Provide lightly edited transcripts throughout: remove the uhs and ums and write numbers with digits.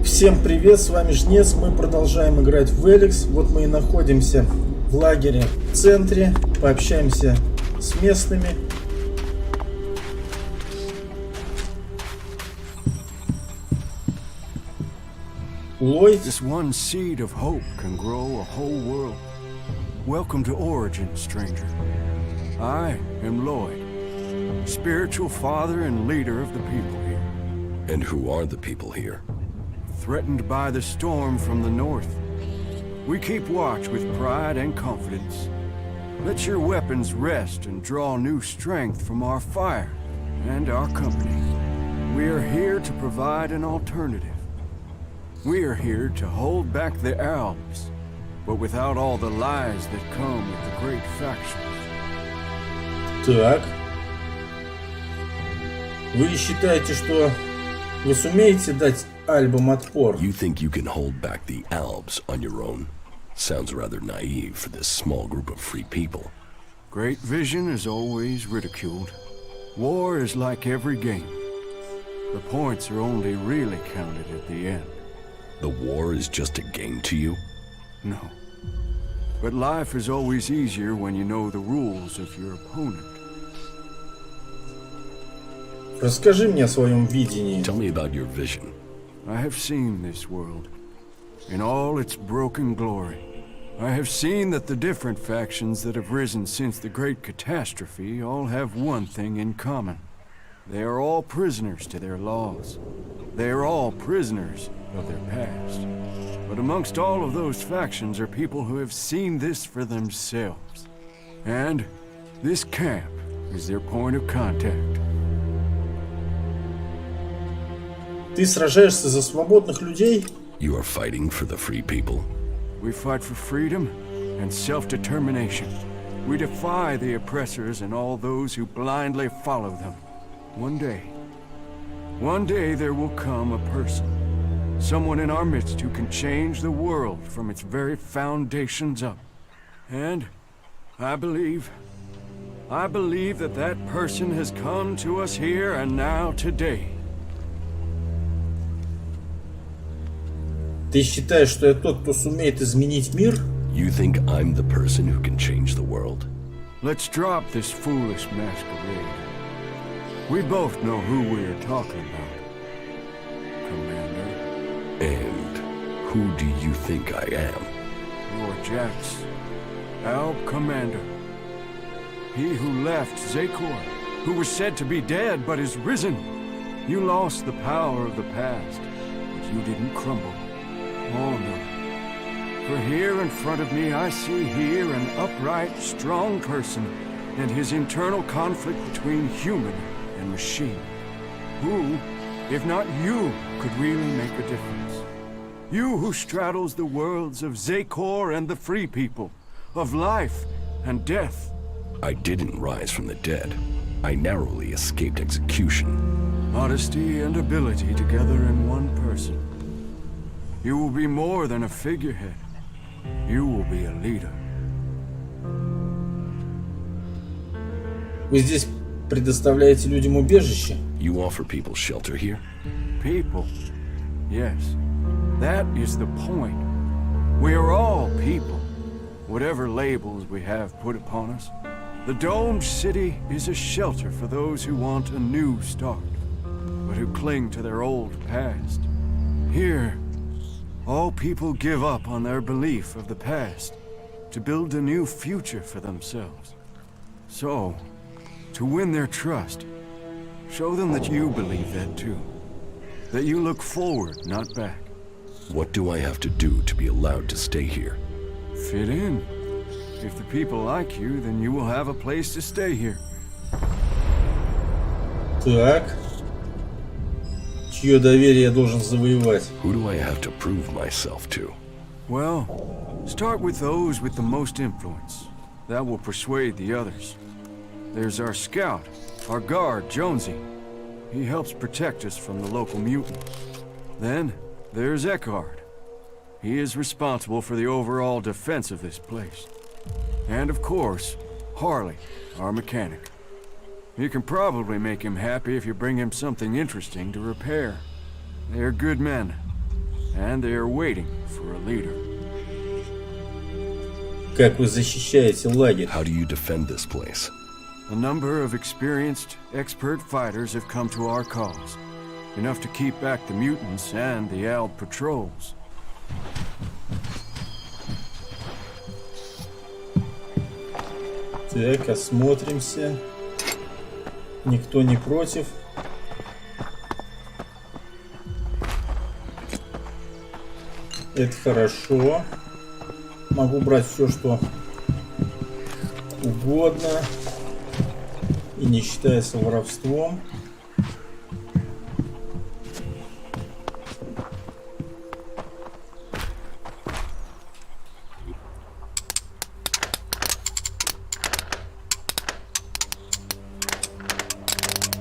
Всем привет, с вами Жнец, мы продолжаем играть в Elex. Вот мы и находимся в лагере в центре, пообщаемся с местными. Ллойд. This one seed of hope can grow a whole world. Welcome to Origin, stranger. I am Lloyd, spiritual father and leader of the people here. And who are the people here? Threatened by the storm from the north. We keep watch with pride and confidence. Let your weapons rest and draw new strength from our fire and our company. We are here to provide an alternative. We are here to hold back the Alps, but without all the lies that come with the great factions. Так. Вы считаете, что вы сумеете дать Альбам отпор? You think you can hold back the Alps on your own? Sounds rather naive for this small group of free people. Great vision is always ridiculed. War is like every game. The points are only really counted at the end. The war is just a game to you? No. But life is always easier when you know the rules of your opponent. Расскажи мне о своем видении. Tell me about your vision. I have seen this world, in all its broken glory. I have seen that the different factions that have risen since the great catastrophe all have one thing in common. They are all prisoners to their laws. They are all prisoners of their past. But amongst all of those factions are people who have seen this for themselves. And this camp is their point of contact. Ты сражаешься за свободных людей? You are fighting for the free people? We fight for freedom and self-determination. We defy the oppressors and all those who blindly follow them. One day there will come a person, someone in our midst who can change the world from its very foundations up. And I believe that that person has come to us here and now today. Ты считаешь, что я тот, кто сумеет изменить мир? You think I'm the person who can change the world? Let's drop this foolish masquerade. We both know who we're talking about, Commander. And who do you think I am? You're Jax, Alp Commander. He who left Zakor, who was said to be dead but is risen. You lost the power of the past, but you didn't crumble. Oh no. For here in front of me I see here an upright, strong person and his internal conflict between human and machine. Who, if not you, could really make a difference? You who straddles the worlds of Zakor and the free people, of life and death. I didn't rise from the dead. I narrowly escaped execution. Honesty and ability together in one person. You will be more than a figurehead. You will be a leader. Вы здесь предоставляете людям убежище? You offer people shelter here? People. Yes. That is the point. We are all people. Whatever labels we have put upon us. The domed city is a shelter for those who want a new start, but who cling to their old past. Here, all people give up on their belief of the past to build a new future for themselves. So, to win their trust, show them that you believe that too. That you look forward, not back. What do I have to do to be allowed to stay here? Fit in. If the people like you, then you will have a place to stay here. Так. Чье доверие я должен завоевать? Who do I have to prove myself to? Well, start with those with the most influence. That will persuade the others. There's our scout, our guard, Jonesy. He helps protect us from the local mutants. Then, there's Eckhart. He is responsible for the overall defense of this place. And of course, Harley, our mechanic. You can probably make him happy if you bring him something interesting to repair. They're good men. and they are waiting for a leader. Как вы защищаете лагерь? How do you defend this place? A number of experienced, expert fighters have come to our cause, enough to keep back the mutants and the Alb patrols. Так, осмотримся. Никто не против. Это хорошо. Могу брать все, что угодно. И не считаясь воровством.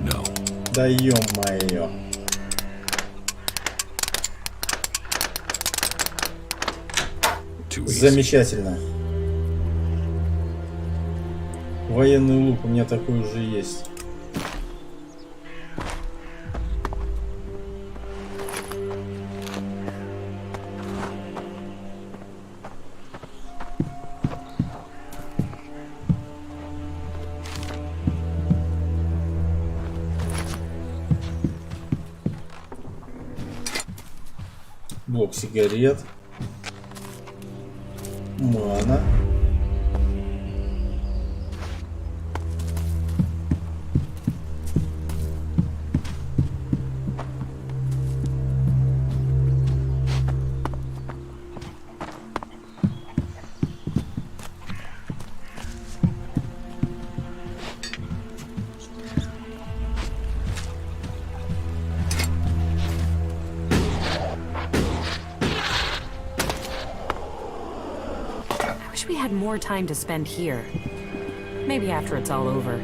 No. Да ё-моё. Too easy. Замечательно. Военный лук у меня такой уже есть. Блок сигарет. Мана. We had more time to spend here. Maybe after it's all over.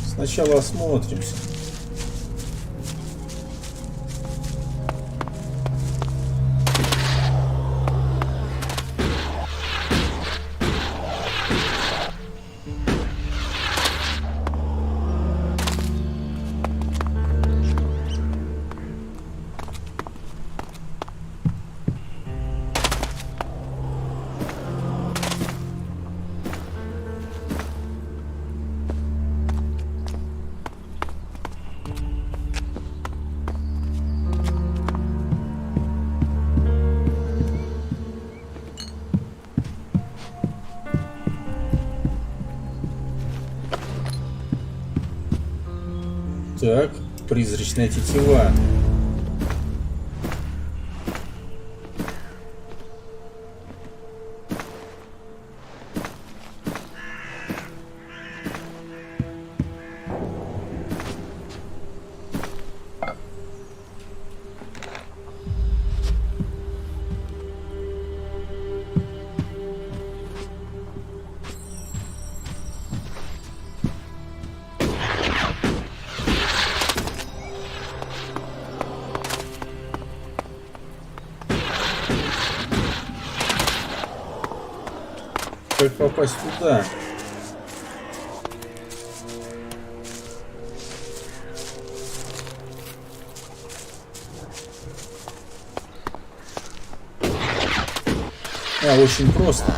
Сначала осмотримся. Так, призрачная тетива. Как попасть туда? Очень просто.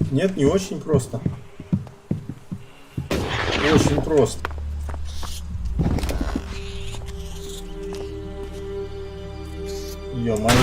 Нет, не очень просто. Очень просто. Ё-моё.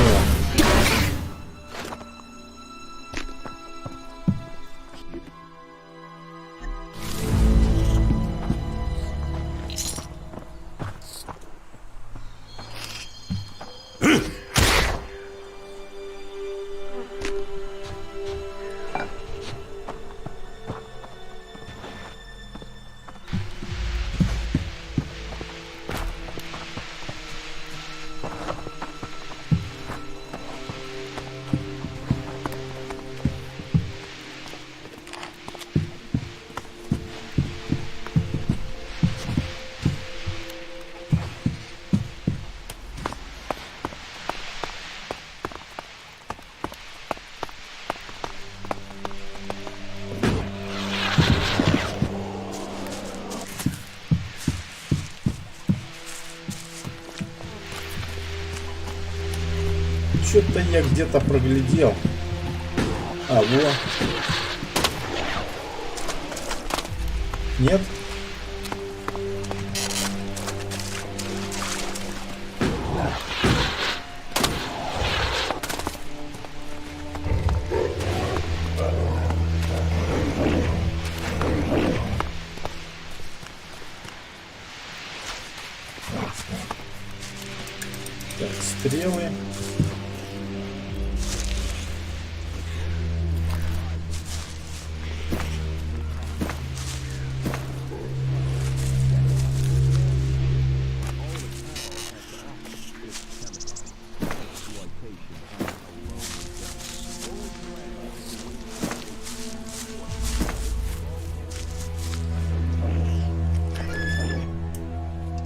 Что-то я где-то проглядел. А, во. Нет? Так, стрелы.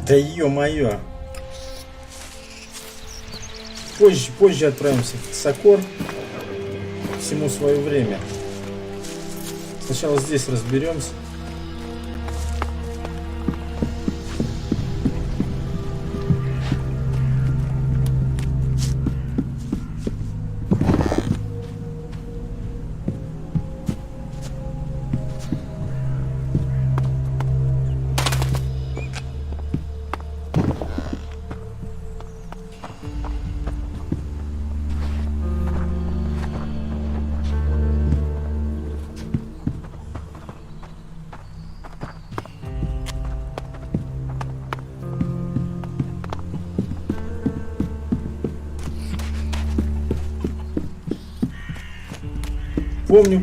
Да ё-моё. Позже отправимся в Сокор. Всему свое время. Сначала здесь разберемся.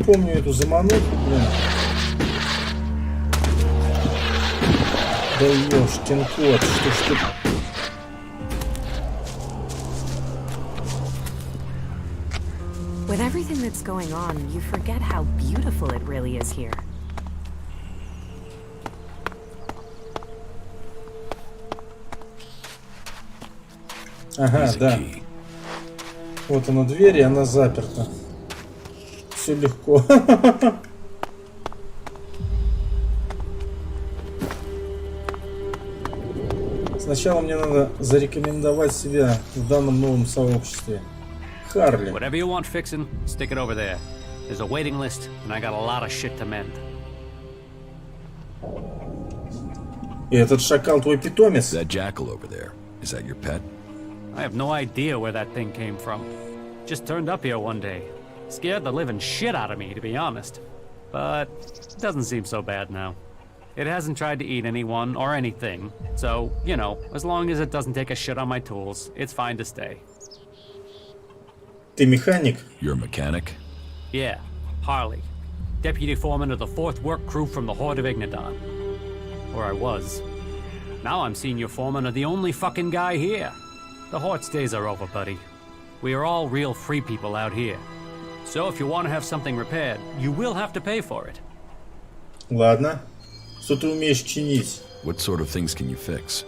Помню эту замануху, блин. Да ёшкин кот, что. With everything that's going on, you forget how beautiful it really is here. Ага, да. Вот она дверь, и она заперта. Все легко. Сначала мне надо зарекомендовать себя в данном новом сообществе. Харли. Whatever you want fixing, stick it over there. There's a waiting list, and I got a lot of shit to mend. И этот шакал твой питомец? That jackal over there, is that your pet? I have no idea where that thing came from. Just turned up here one day. Scared the living shit out of me, to be honest. But it doesn't seem so bad now. It hasn't tried to eat anyone or anything, so, you know, as long as it doesn't take a shit on my tools, it's fine to stay. Ты механик? You're a mechanic? Yeah, Harley. Deputy foreman of the 4th work crew from the Horde of Ignadon. Or I was. Now I'm senior foreman of the only fucking guy here. The Horde's days are over, buddy. We are all real free people out here. So if you want to have something repaired, you will have to pay for it. Ладно. Что ты умеешь чинить? What sort of things can you fix?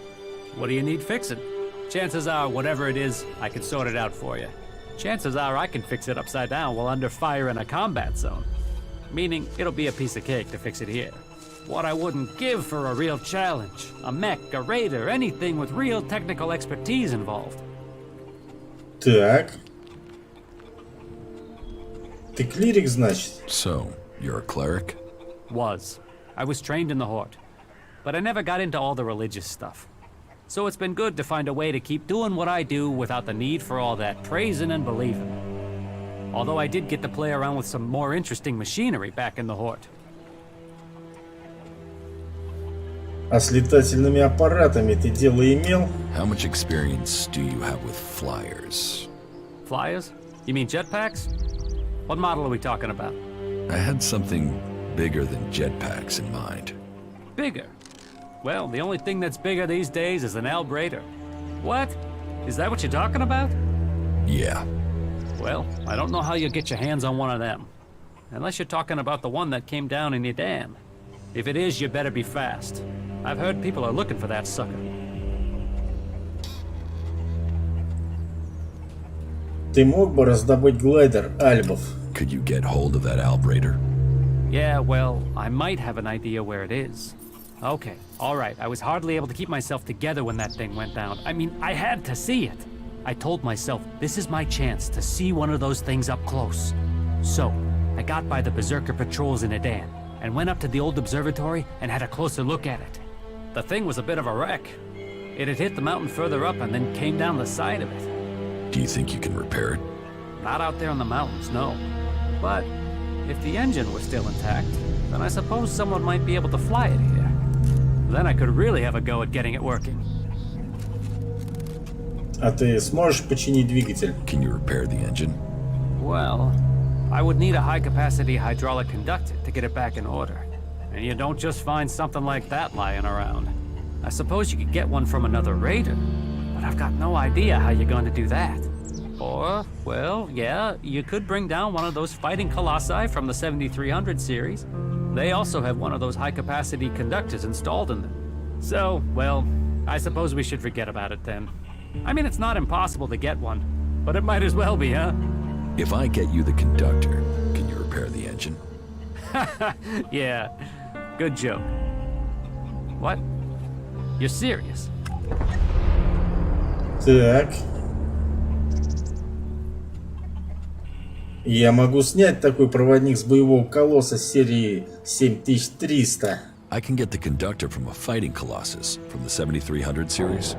What do you need fixing? Chances are, whatever it is, I can sort it out for you. Chances are I can fix it upside down while under fire in a combat zone. Meaning, it'll be a piece of cake to fix it here. What I wouldn't give for a real challenge. A mech, a raider, anything with real technical expertise involved. Так. Ты клирик, значит? So, you're a cleric? Was. I was trained in the Horde. But I never got into all the religious stuff. So it's been good to find a way to keep doing what I do without the need for all that praising and believing. Although I did get to play around with some more interesting machinery back in the Horde. А с летательными аппаратами ты дело имел? How much experience do you have with flyers? Flyers? You mean jetpacks? What model are we talking about? I had something bigger than jetpacks in mind. Bigger? Well, the only thing that's bigger these days is an Albrader. What? Is that what you're talking about? Yeah. Well, I don't know how you'll get your hands on one of them. Unless you're talking about the one that came down in your dam. If it is, you better be fast. I've heard people are looking for that sucker. Ты мог бы раздобыть глайдер альбов? Could you get hold of that Albrader? Yeah, well, I might have an idea where it is. Okay, alright, I was hardly able to keep myself together when that thing went down. I mean, I had to see it. I told myself this is my chance to see one of those things up close. So, I got by the Berserker patrols in Adan and went up to the old observatory and had a closer look at it. The thing was a bit of a wreck. It had hit the mountain further up and then came down the side of it. Do you think you can repair it? Not out there in the mountains, no. But if the engine was still intact, then I suppose someone might be able to fly it here. Then I could really have a go at getting it working. А ты сможешь починить двигатель? Can you repair the engine? Well, I would need a high-capacity hydraulic conductor to get it back in order. And you don't just find something like that lying around. I suppose you could get one from another raider, but I've got no idea how you're going to do that. Or, well, yeah, you could bring down one of those fighting colossi from the 7300 series. They also have one of those high-capacity conductors installed in them. So, well, I suppose we should forget about it then. I mean, it's not impossible to get one, but it might as well be, huh? If I get you the conductor, can you repair the engine? Yeah, good joke. What? You're serious? Так. Я могу снять такой проводник с боевого колосса серии 7300. I can get the conductor from a fighting colossus from the 7300 series.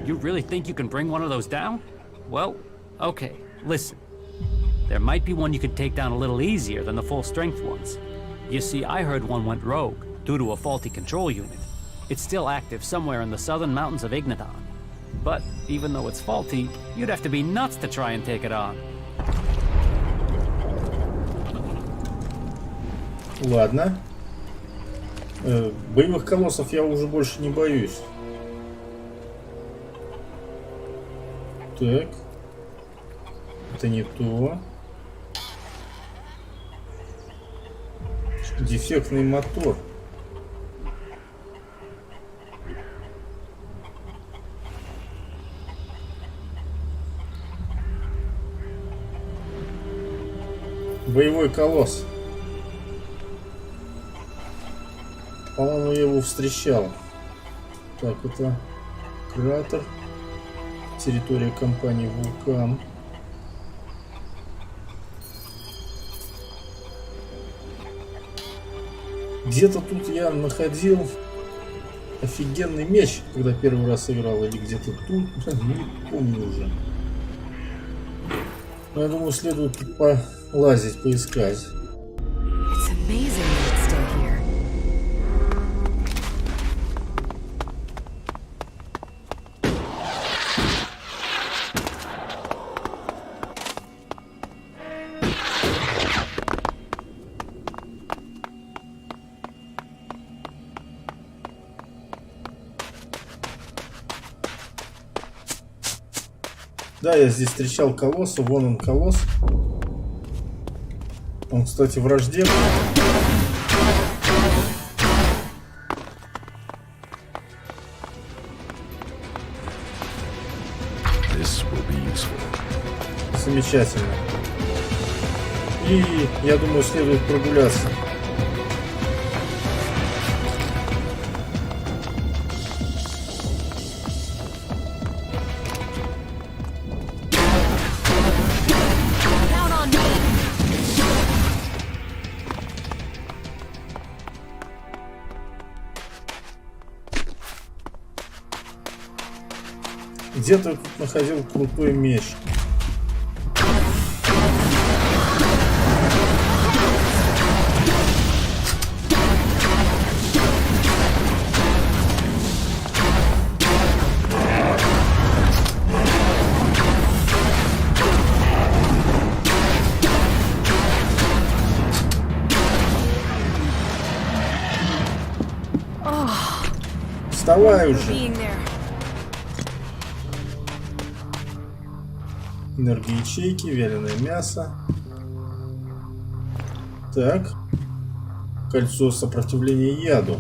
You really think you can bring one of those down? Well, okay, listen. There might be one you could take down a little easier than the full-strength ones. You see, I heard one went rogue due to a faulty control unit. It's still active somewhere in the southern mountains of Ignadon. But even though it's faulty, you'd have to be nuts to try and take it on. Ладно. Боевых колоссов я уже больше не боюсь. Так. Это не то. Дефектный мотор. Боевой колосс. По-моему, я его встречал. Так, это кратер. Территория компании Вулкан. Где-то тут я находил офигенный меч, когда первый раз играл, или где-то тут, не помню уже. Но я думаю, следует тут полазить, поискать. It's amazing that it's still here. Да, я здесь встречал колосса, вон он колосс. Он, кстати, враждебный. This will be useful. Замечательно. И я думаю, следует прогуляться. Где-то тут находил крутой меч. Вставай уже. Being there. Энергоячейки, вяленое мясо. Так. Кольцо сопротивления яду.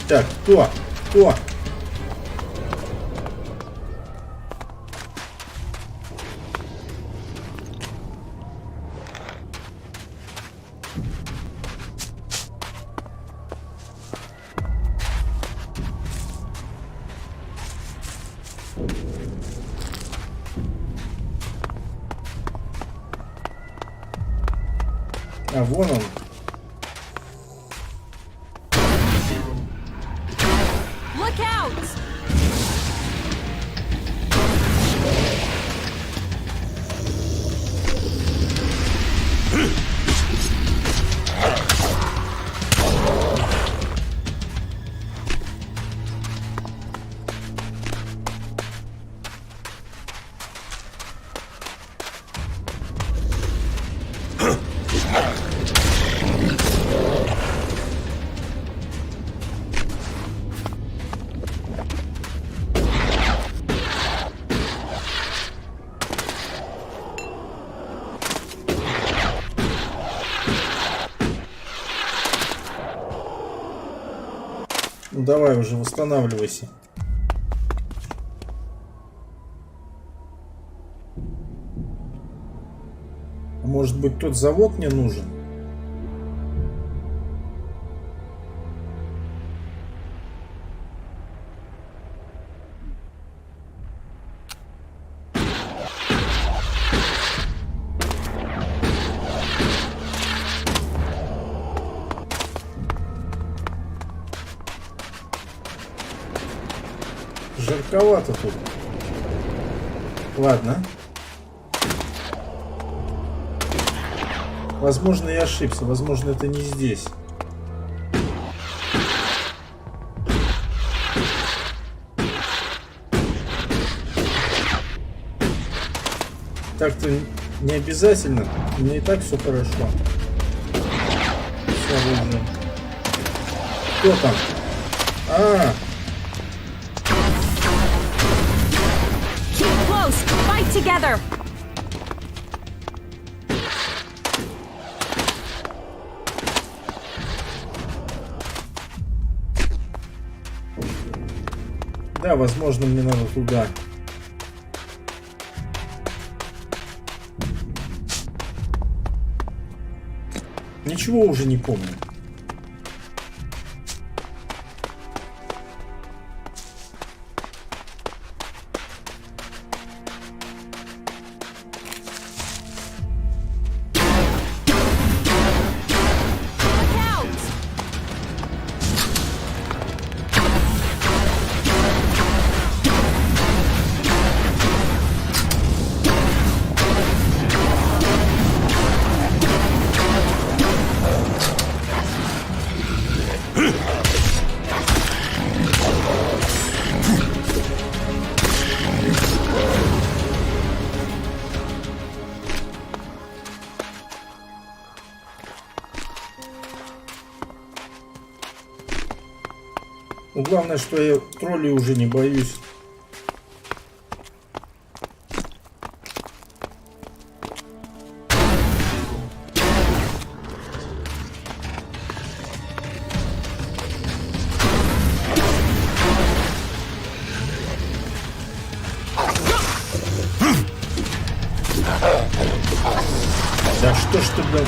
Так, кто? Кто? А вон он. Look out! Ну давай уже, восстанавливайся. Может быть, тот завод мне нужен? Жарковато тут. Ладно. Возможно, я ошибся. Возможно, это не здесь. Так-то не обязательно. У меня и так все хорошо. С оружием. Кто там? А! Keep close! Fight together! Да, возможно, мне надо туда. Ничего уже не помню. Ну, главное, что я троллей уже не боюсь. Да что ж ты, блядь?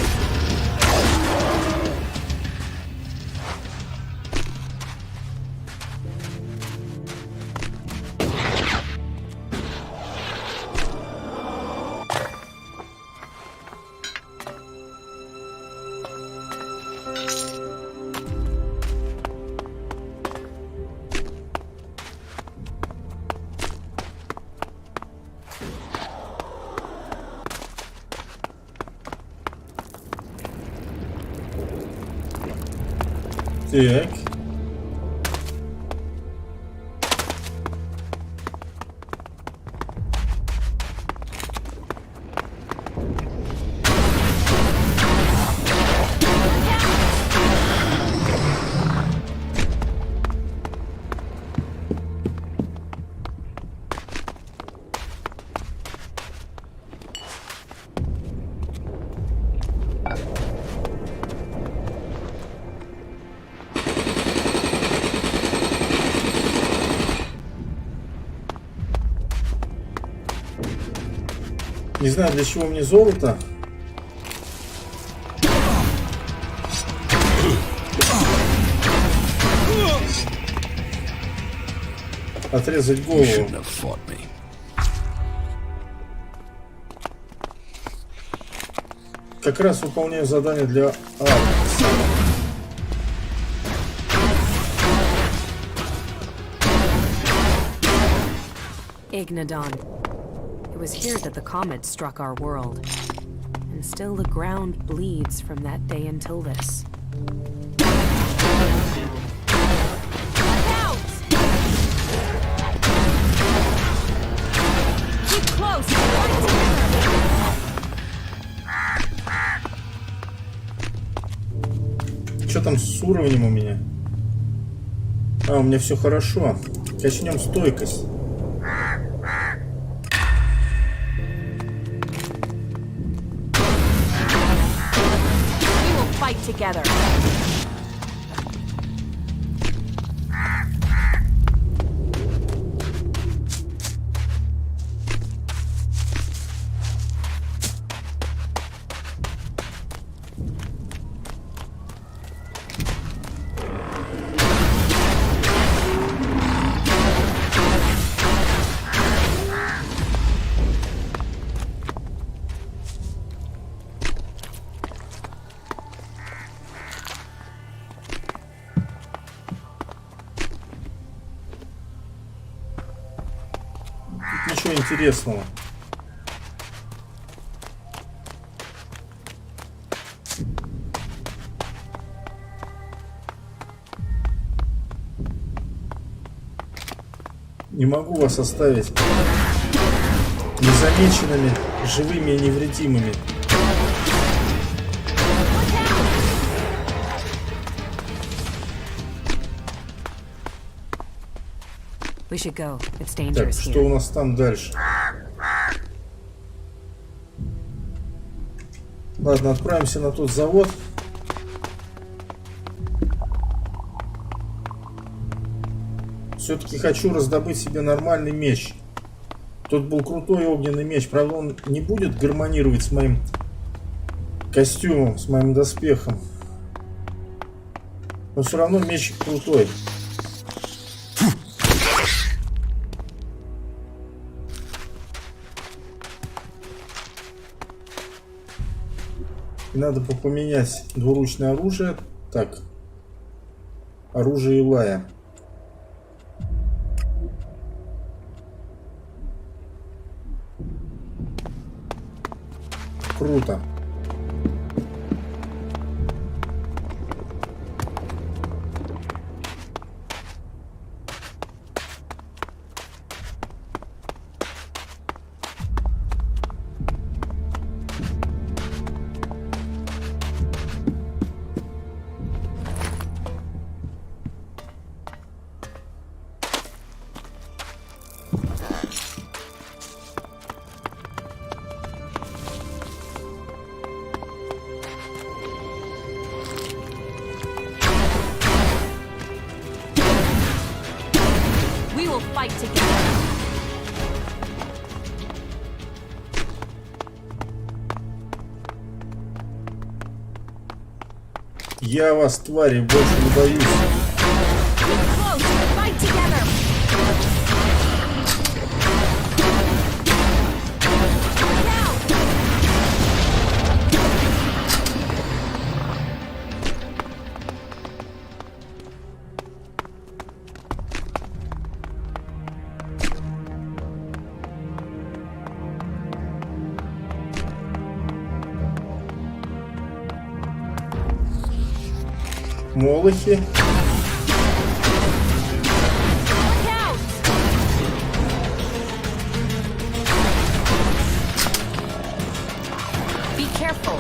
Так. Не знаю, для чего мне золото. Отрезать голову. Как раз выполняю задание для Алекса. Ignadon. It was here that the comet struck our world. And still the ground bleeds from that day until this. Что там с уровнем у меня? А, у меня все хорошо. Качнем стойкость. Together. Ничего интересного. Не могу вас оставить незамеченными, живыми и невредимыми. We should go. It's Так, dangerous что here. у нас там дальше? Ладно, отправимся на тот завод. Все-таки хочу раздобыть себе нормальный меч. Тут был крутой огненный меч. Правда, он не будет гармонировать с моим костюмом, с моим доспехом. Но все равно меч крутой. Надо поменять двуручное оружие. Так. Оружие Илая. Круто. Fight together. Я вас, твари, больше не боюсь. Молохи. Be careful.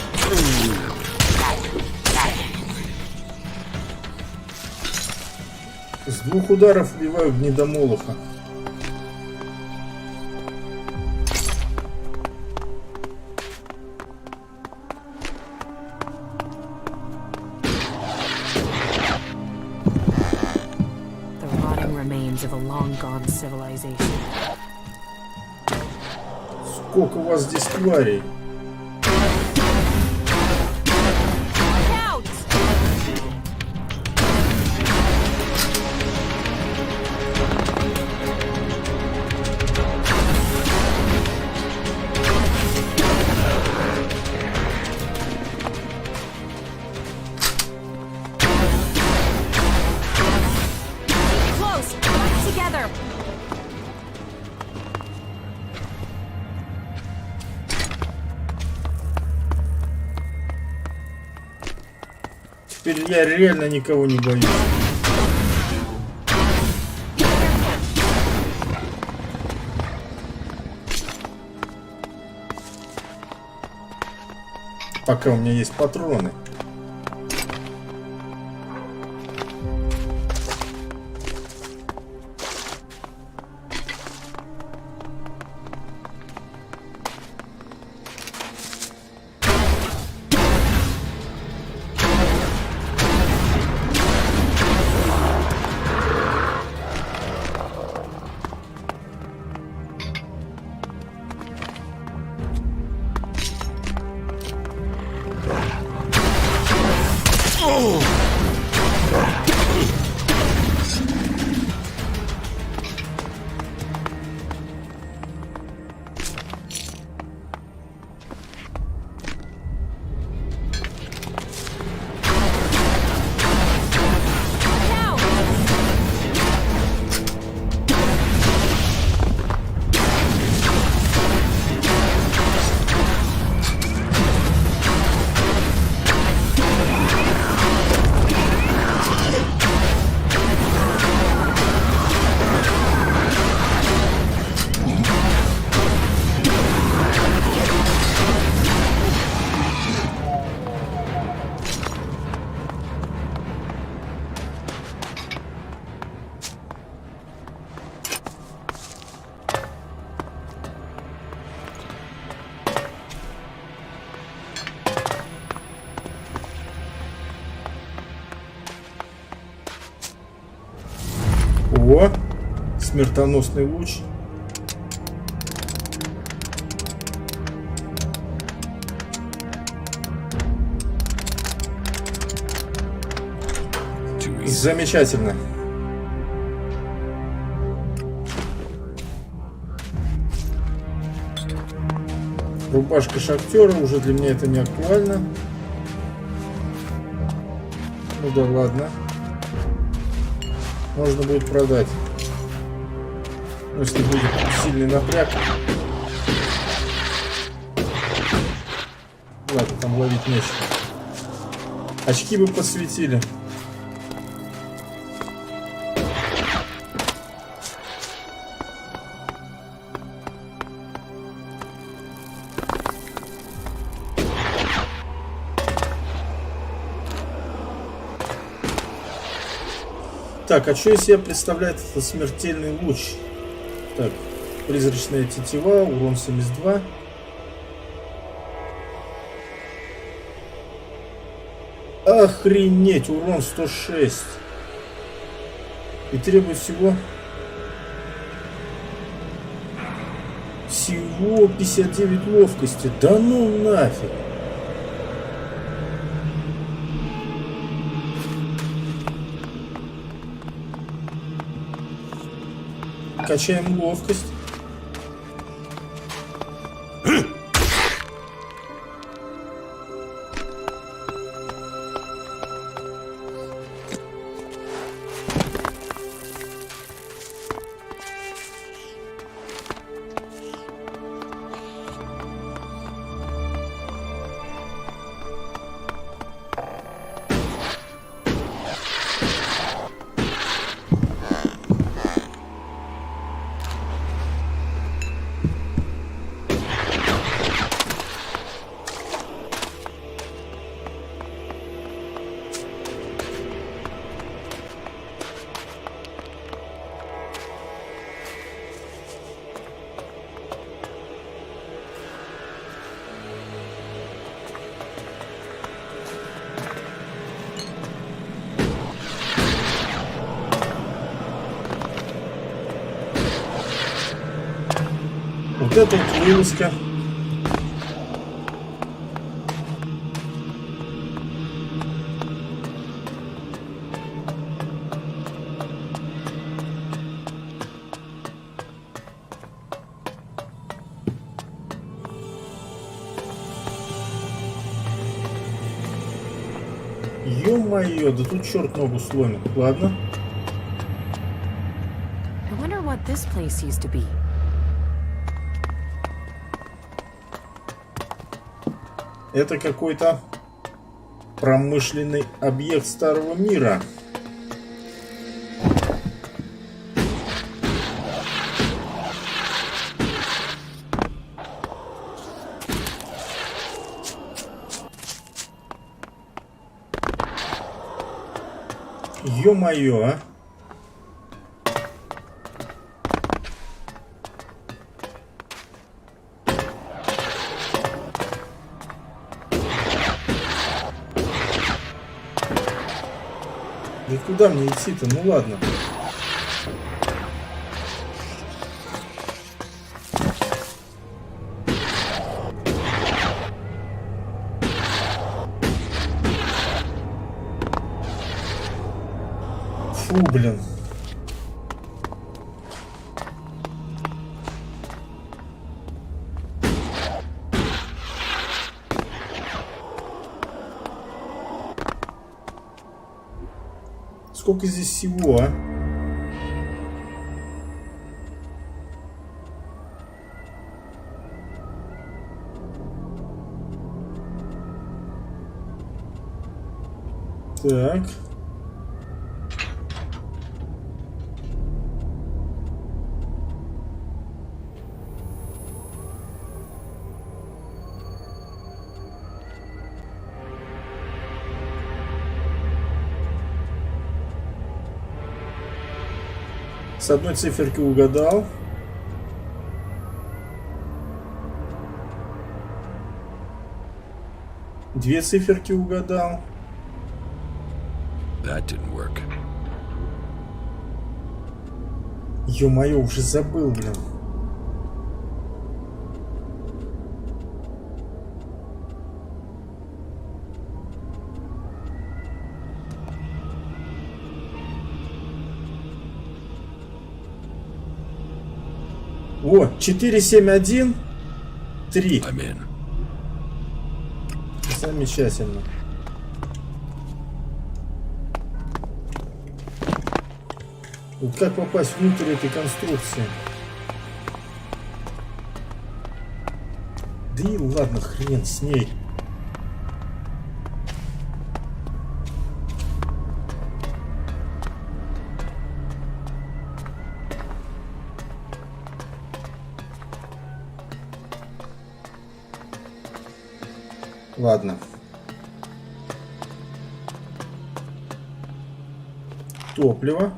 С двух ударов убиваю гнедомолоха. Of a long-gone civilization. Сколько у вас здесь тварей? Close! Fight together! Теперь я реально никого не боюсь. Пока у меня есть патроны. О, смертоносный луч. Замечательно. Рубашка шахтера, уже для меня это не актуально. Ну да ладно. Можно будет продать. Ну, если будет сильный напряг. Ладно, там ловить нечего. Очки бы подсветили. Так, а что из себя представляет этот смертельный луч? Так, призрачная тетива, урон 72. Охренеть, урон 106. И требует всего 59 ловкости. Да ну нафиг. Качаем ловкость. это вот вылазка. Ё-моё, да тут черт ногу сломит. Ладно. I wonder what this place used to be. Это какой-то промышленный объект старого мира. Ё-моё, а. Да куда мне идти-то? Ну ладно. Фу, блин. Сколько здесь всего, а? Так. С одной циферки угадал. Две циферки угадал. That didn't work. Ё-моё, уже забыл, блин. О, 471 3. I'm in. Замечательно. Вот как попасть внутрь этой конструкции? Да и ладно, хрен с ней. Ладно. Топливо.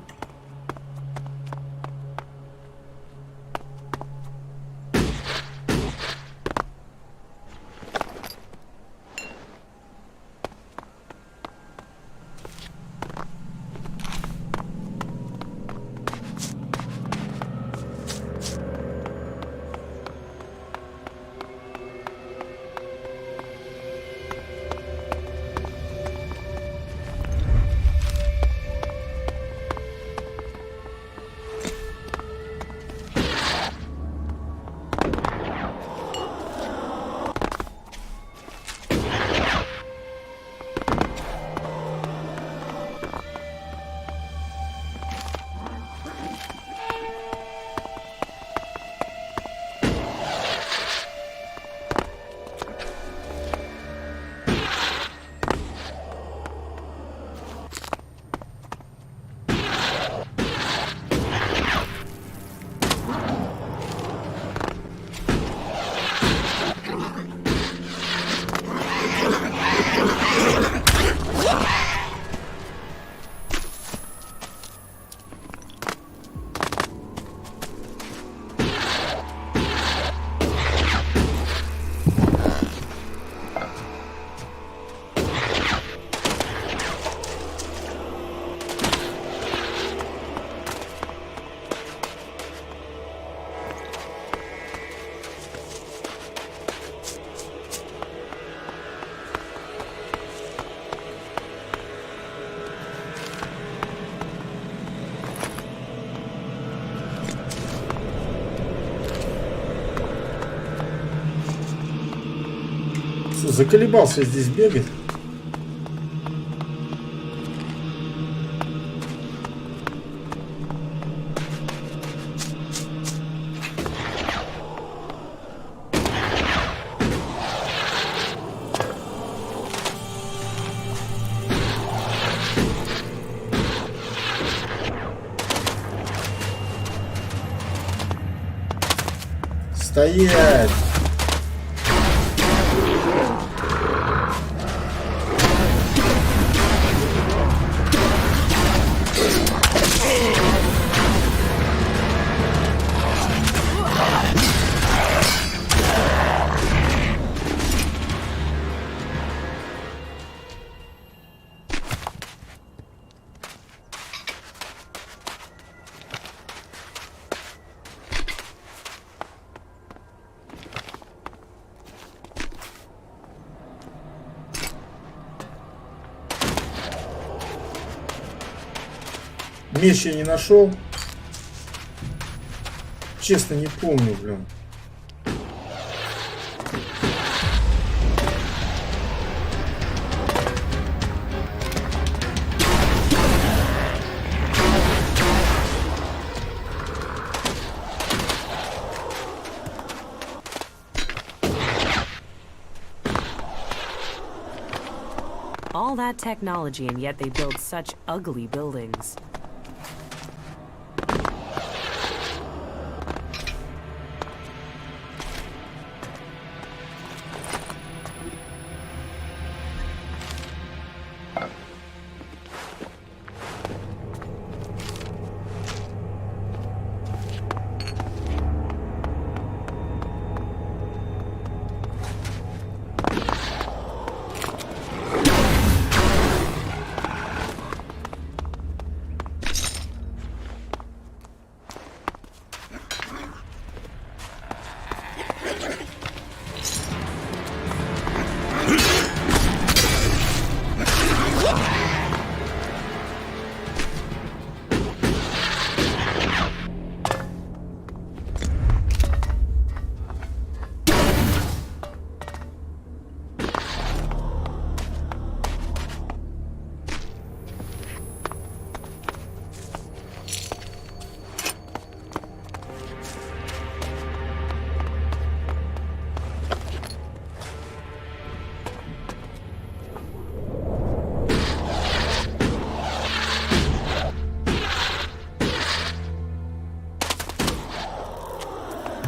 Что-то заколебался здесь бегать. Стоять! Меч я не нашел. Честно, не помню, блин. All that technology, and yet they build such ugly buildings.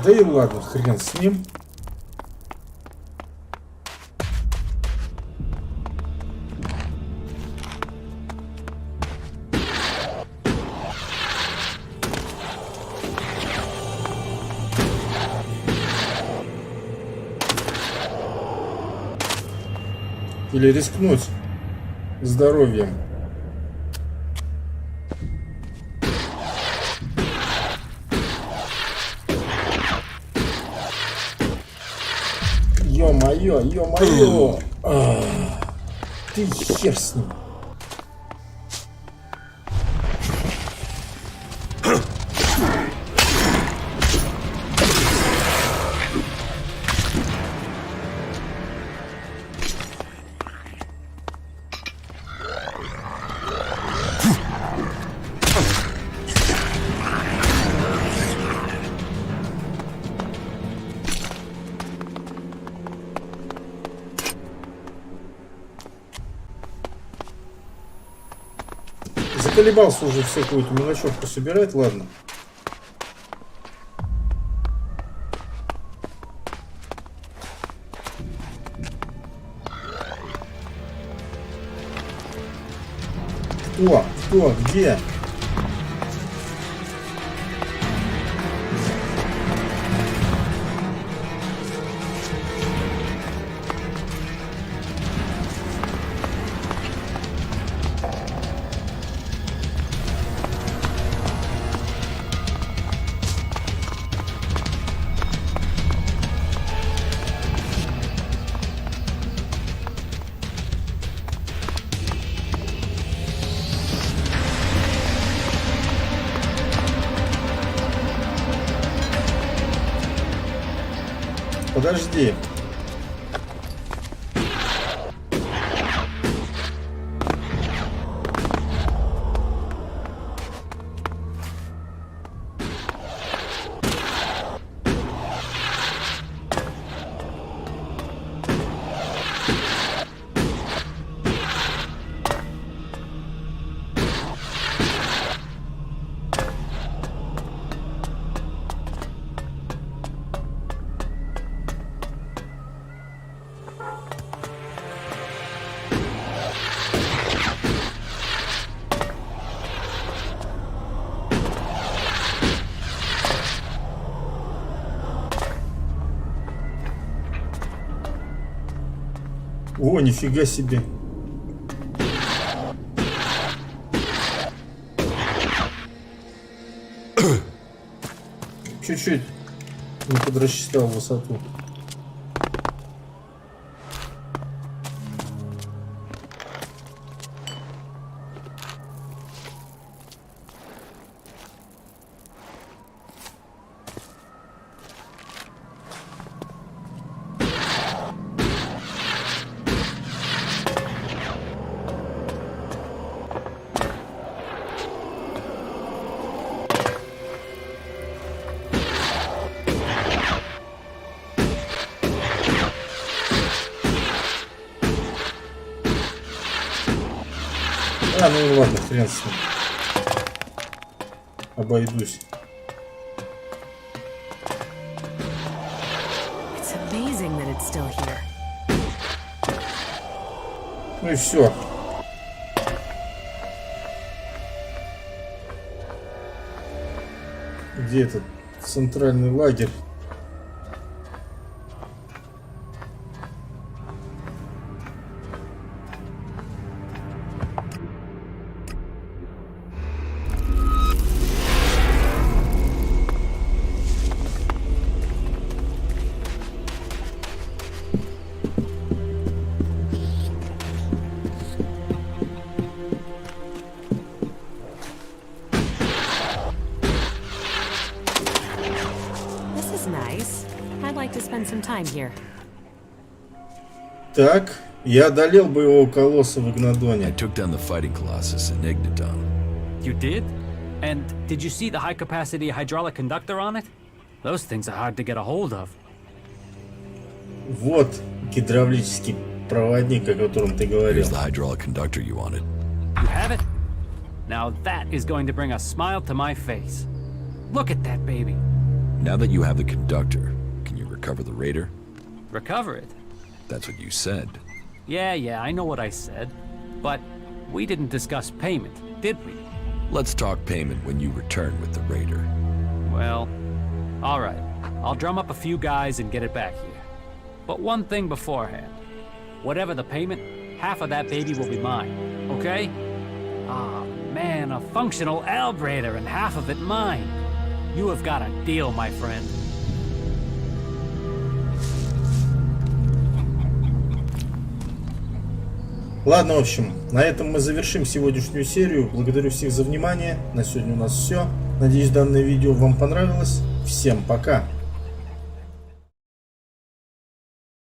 Да и ладно, хрен с ним. Или рискнуть здоровьем. Ё-моё, ё-моё. Ты хер с ним. Заколебался уже всякую эту мелочевку собирать, ладно. Кто? Кто? Где? Подожди. О, нифига себе. Чуть-чуть не подрасчитал высоту. А, ну ладно, хрен с ним. Обойдусь. It's amazing that it's still here. Ну и все. Где этот центральный лагерь? I'd like to spend some time here. Так, я одолел боевого колосса в I Игнадоне. took down the fighting colossus in Ignadon. You did? And did you see the high-capacity hydraulic conductor on it? Those things are hard to get a hold of. Вот гидравлический проводник, о котором ты говорил. Here's the hydraulic conductor you wanted. You have it? Now that is going to bring a smile to my face. Look at that baby. Now that you have the conductor, can you recover the raider? Recover it? That's what you said. Yeah, I know what I said. But we didn't discuss payment, did we? Let's talk payment when you return with the raider. Well, alright. I'll drum up a few guys and get it back here. But one thing beforehand. Whatever the payment, half of that baby will be mine, okay? Ah, man, a functional Alb Raider and half of it mine. You have got a deal, my friend. Ладно, в общем, на этом мы завершим сегодняшнюю серию. Благодарю всех за внимание. На сегодня у нас все. Надеюсь, данное видео вам понравилось. Всем пока!